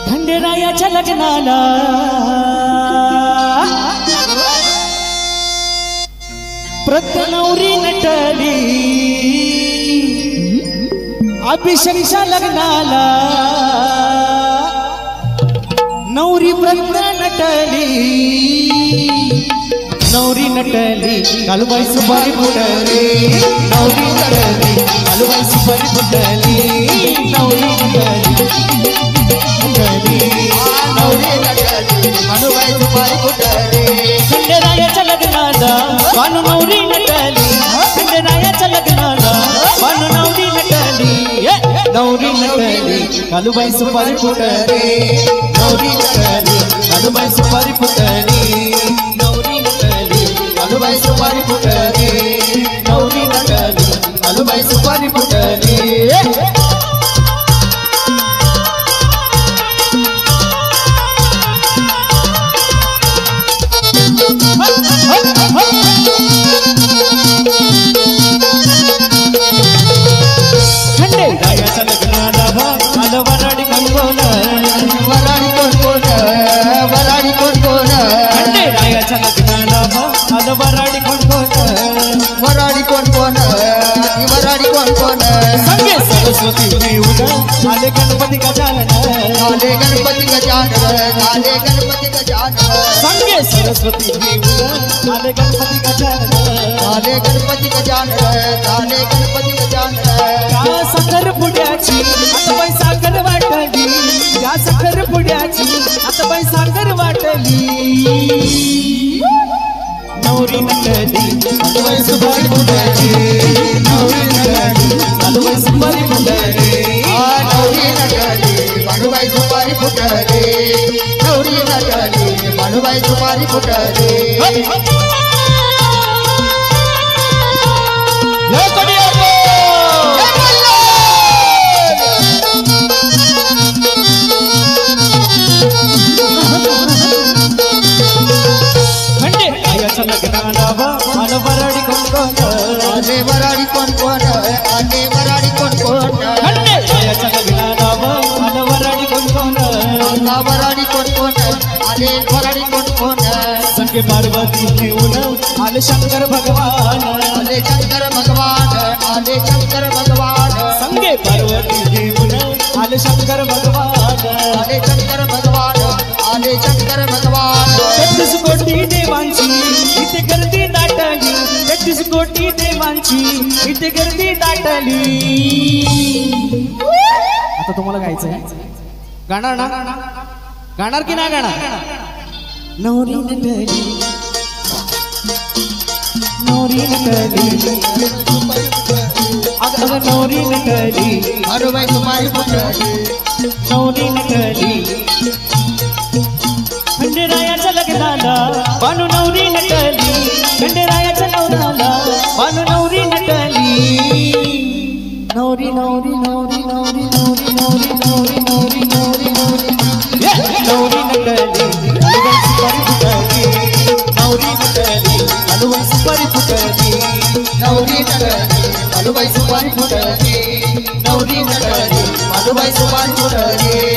खंडेरायाच्या लग्नाला प्रत्यनवरी नटली अभिषेकच्या लग्नाला नवरी प्रत्न नटली नवरी नटली कालूबाई सुपारी फुटली नवरी नटली कालूबाई सुपारी फुटली नवरी नटली नवरी नटली कालूबाई सुपारी फुटली खंडेरायाच्या लग्नाला बानू नवरी नटली खंडेरायाच्या लग्नाला बानू नवरी नटली नवरी नटली कालूबाई सुपारी फुटली नवरी नटली कालूबाई सुपारी फुटली नवरी नटली कालूबाई सुपारी फुटली नवरी नटली कालूबाई सुपारी फुटली खंडेरायाच्या लग्नाला आलं वराडी कोण कोण वराडी कोण कोण वराडी कोण कोण खंडेरायाच्या लग्नाला आलं वराडी कोण कोण वराडी कोण कोण वराडी कोण कोण संगे सरस्वती देऊन आले गणपती गजानन आले गणपती गजानन आले गणपती गजानन संगे सरस्वती देऊन आले गणपती गजानन आले गणपती गजानन आले गणपती गजानन या साखर पुड्याची आता बाई साखर वाटली या साखर पुड्याची आता बाई साखर वाटली नवरी नटली कालूबाई सुपारी फुटली नवरी नटली कालूबाई सुपारी फुटली नवरी नटली कालूबाई सुपारी फुटली नवरी नटली कालूबाई सुपारी फुटली लग्नाला आलं वराडी कोण कोण आले वराडी कोण कोण आले वराडी कोण कोण खंडेरायाच्या लग्नाला आलं वराडी कोण कोण आला वराडी कोण कोण आले वराडी कोण कोण संगे पार्वती घेऊन आले शंकर भगवान आले शंकर भगवान आले शंकर भगवान संगे पार्वती घेऊन आले शंकर भगवान आले शंकर भगवान आले शंकर भगवान 33 कोटी देवांची इथे गर्दी दाटली 33 कोटी देवांची इथे गर्दी दाटली आता तुम्हाला गायचं आहे गाणार ना गाणार की ना गाणार नवरी नटली नवरी नटली अगं नवरी नटली कालूबाई सुपारी फुटली नवरी नटली खंडेरायाच्या लग्नाला बानू नवरी नटली खंडेरायाच्या लग्नाला बानू नवरी नटली नवरी नवरी नवरी नवरी नवरी नवरी नवरी नवरी नवरी नवरी नवरी नटली कालूबाई सुपारी फुटली नवरी नटली कालूबाई सुपारी फुटली नवरी नटली कालूबाई सुपारी फुटली नवरी नटली कालूबाई सुपारी फुटली